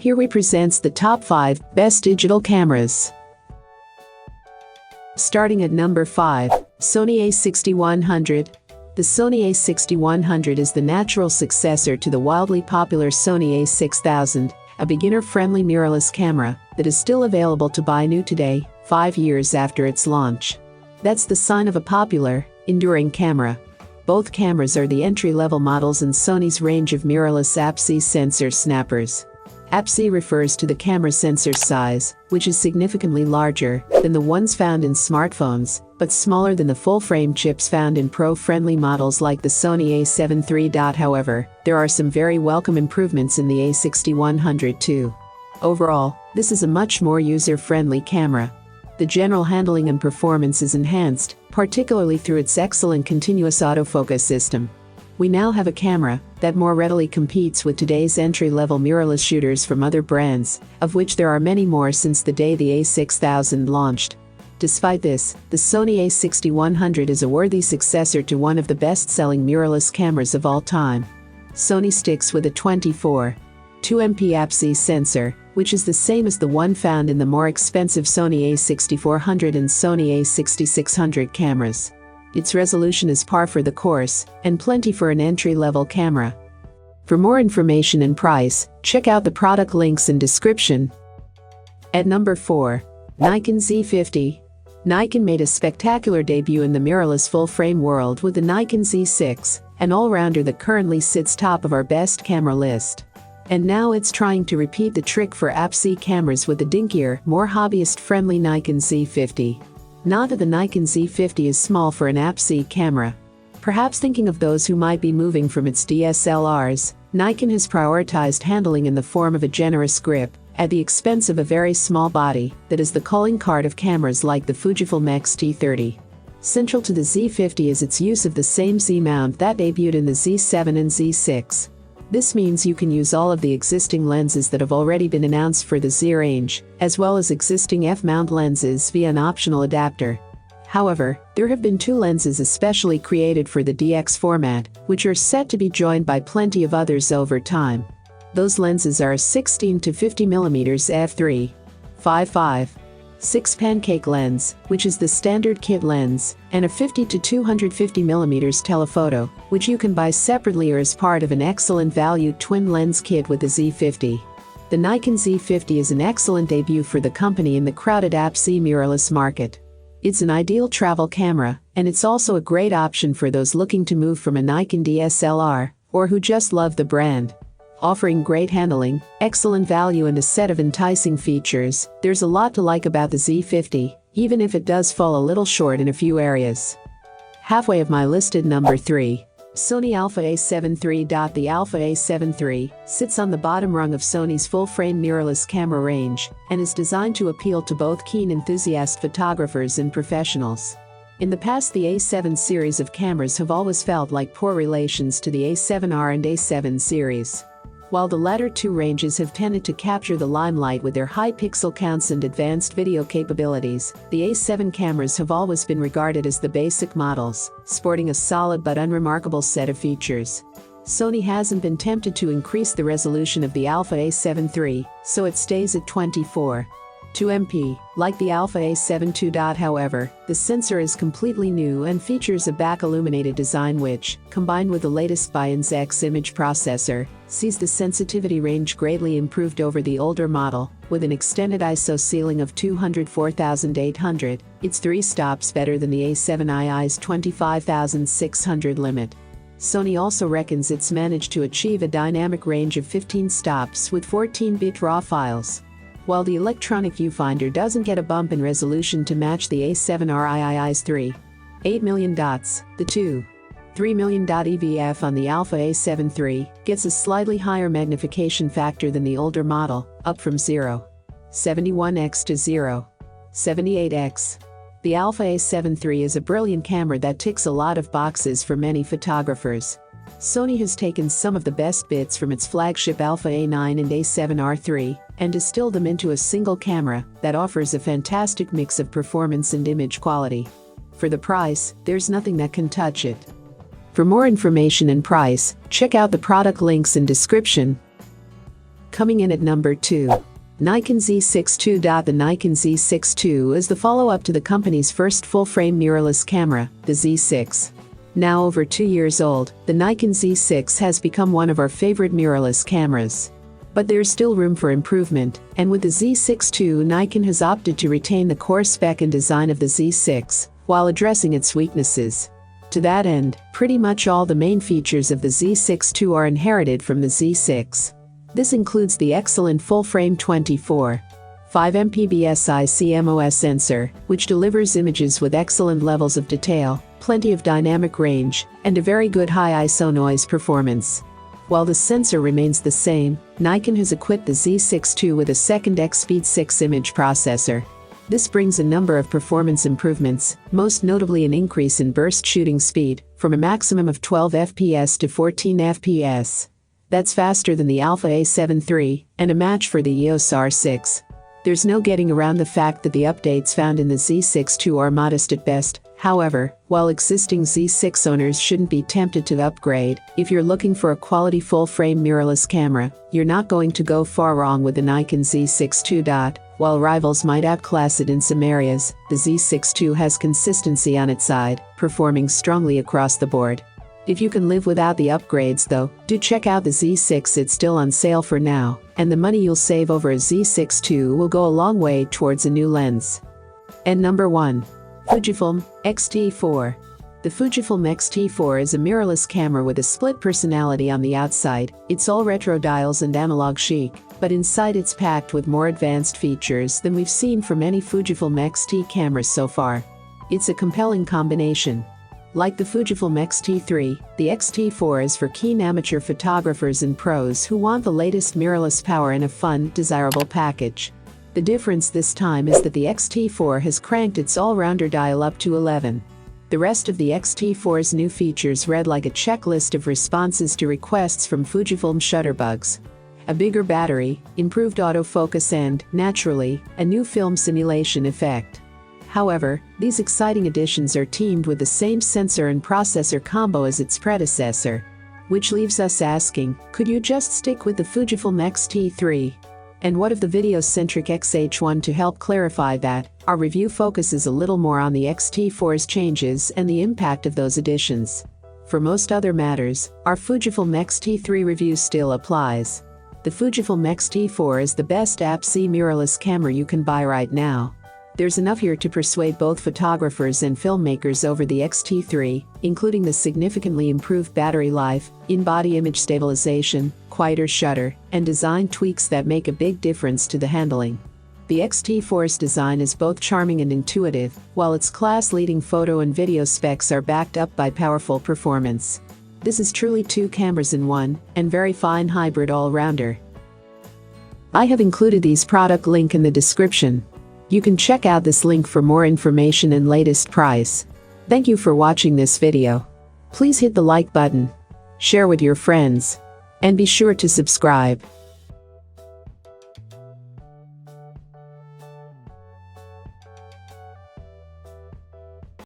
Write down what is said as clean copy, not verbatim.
Here we presents the top 5 best digital cameras. Starting at number 5, Sony A6100. The Sony A6100 is the natural successor to the wildly popular Sony A6000, a beginner-friendly mirrorless camera that is still available to buy new today, 5 years after its launch. That's the sign of a popular, enduring camera. Both cameras are the entry-level models in Sony's range of mirrorless APS-C sensor snappers. APS-C refers to the camera sensor size, which is significantly larger than the ones found in smartphones, but smaller than the full-frame chips found in pro-friendly models like the Sony A7 III. However, there are some very welcome improvements in the A6100 too. Overall, this is a much more user-friendly camera. The general handling and performance is enhanced, particularly through its excellent continuous autofocus system. We now have a camera that more readily competes with today's entry-level mirrorless shooters from other brands, of which there are many more since the day the A6000 launched. Despite this, the Sony A6100 is a worthy successor to one of the best-selling mirrorless cameras of all time. Sony sticks with a 24.2 MP APS-C sensor, which is the same as the one found in the more expensive Sony A6400 and Sony A6600 cameras. Its resolution is par for the course, and plenty for an entry-level camera. For more information and price, check out the product links in description. At number 4, Nikon Z50. Nikon made a spectacular debut in the mirrorless full-frame world with the Nikon Z6, an all-rounder that currently sits top of our best camera list. And now it's trying to repeat the trick for APS-C cameras with the dinkier, more hobbyist-friendly Nikon Z50. Not that the Nikon Z50 is small for an APS-C camera. Perhaps thinking of those who might be moving from its DSLRs, Nikon has prioritized handling in the form of a generous grip, at the expense of a very small body that is the calling card of cameras like the Fujifilm X-T4. Central to the Z50 is its use of the same Z mount that debuted in the Z7 and Z6. This means you can use all of the existing lenses that have already been announced for the Z range, as well as existing f-mount lenses via an optional adapter. However, there have been 2 lenses especially created for the DX format, which are set to be joined by plenty of others over time. Those lenses are a 16 to 50mm f3.55 6 pancake lens, which is the standard kit lens, and a 50 to 250mm telephoto, which you can buy separately or as part of an excellent value twin lens kit with the Z50. The Nikon Z50 is an excellent debut for the company in the crowded APS-C mirrorless market. It's an ideal travel camera, and it's also a great option for those looking to move from a Nikon DSLR, or who just love the brand. Offering great handling, excellent value and a set of enticing features, there's a lot to like about the Z50, even if it does fall a little short in a few areas. Halfway of my listed number 3, Sony Alpha A7 III. The Alpha A7 III sits on the bottom rung of Sony's full-frame mirrorless camera range, and is designed to appeal to both keen enthusiast photographers and professionals. In the past, the A7 series of cameras have always felt like poor relations to the A7R and A7 series. While the latter 2 ranges have tended to capture the limelight with their high pixel counts and advanced video capabilities, the A7 cameras have always been regarded as the basic models, sporting a solid but unremarkable set of features. Sony hasn't been tempted to increase the resolution of the Alpha A7 III, so it stays at 24.2 MP, like the Alpha A7 II. However, the sensor is completely new and features a back-illuminated design which, combined with the latest BIONZ X image processor, sees the sensitivity range greatly improved over the older model. With an extended ISO ceiling of 204,800, it's 3 stops better than the A7 II's 25,600 limit. Sony also reckons it's managed to achieve a dynamic range of 15 stops with 14-bit RAW files. While the electronic viewfinder doesn't get a bump in resolution to match the A7R II's 3.8 million dots, the 2.3 million dot EVF on the Alpha A7 III gets a slightly higher magnification factor than the older model, up from 0.71x to 0.78x. The Alpha A7 III is a brilliant camera that ticks a lot of boxes for many photographers. Sony has taken some of the best bits from its flagship Alpha A9 and A7R III and distilled them into a single camera that offers a fantastic mix of performance and image quality. For the price, there's nothing that can touch it. For more information and price, check out the product links in description. Coming in at number 2. Nikon Z6 II. The Nikon Z6 II is the follow-up to the company's first full-frame mirrorless camera, the Z6. Now over 2 years old, the Nikon Z6 has become one of our favorite mirrorless cameras. But there's still room for improvement, and with the Z6 II, Nikon has opted to retain the core spec and design of the Z6, while addressing its weaknesses. To that end, pretty much all the main features of the Z6 II are inherited from the Z6. This includes the excellent full-frame 24.5 MP CMOS sensor, which delivers images with excellent levels of detail, plenty of dynamic range, and a very good high ISO noise performance. While the sensor remains the same, Nikon has equipped the Z6 II with a second X-Speed 6 image processor. This brings a number of performance improvements, most notably an increase in burst shooting speed, from a maximum of 12 FPS to 14 FPS. That's faster than the Alpha A7 III, and a match for the EOS R6. There's no getting around the fact that the updates found in the Z6 II are modest at best. However, while existing Z6 owners shouldn't be tempted to upgrade, if you're looking for a quality full-frame mirrorless camera, you're not going to go far wrong with the Nikon Z6 II. While rivals might outclass it in some areas, the Z6 II has consistency on its side, performing strongly across the board. If you can live without the upgrades though, do check out the Z6. It's still on sale for now, and the money you'll save over a Z6 II will go a long way towards a new lens. And number 1. Fujifilm X-T4. The Fujifilm X-T4 is a mirrorless camera with a split personality. On the outside, it's all retro dials and analog chic, but inside it's packed with more advanced features than we've seen from any Fujifilm X-T cameras so far. It's a compelling combination. Like the Fujifilm X-T3, the X-T4 is for keen amateur photographers and pros who want the latest mirrorless power in a fun, desirable package. The difference this time is that the X-T4 has cranked its all-rounder dial up to 11. The rest of the X-T4's new features read like a checklist of responses to requests from Fujifilm shutterbugs. A bigger battery, improved autofocus and, naturally, a new film simulation effect. However, these exciting additions are teamed with the same sensor and processor combo as its predecessor. Which leaves us asking, could you just stick with the Fujifilm X-T3? And what of the video-centric XH1? To help clarify that, our review focuses a little more on the X-T4's changes and the impact of those additions. For most other matters, our Fujifilm X-T3 review still applies. The Fujifilm X-T4 is the best APS-C mirrorless camera you can buy right now. There's enough here to persuade both photographers and filmmakers over the X-T3, including the significantly improved battery life, in-body image stabilization, quieter shutter, and design tweaks that make a big difference to the handling. The X-T4's design is both charming and intuitive, while its class-leading photo and video specs are backed up by powerful performance. This is truly two cameras in one, and very fine hybrid all-rounder. I have included these product link in the description. You can check out this link for more information and latest price. Thank you for watching this video. Please hit the like button, share with your friends, and be sure to subscribe.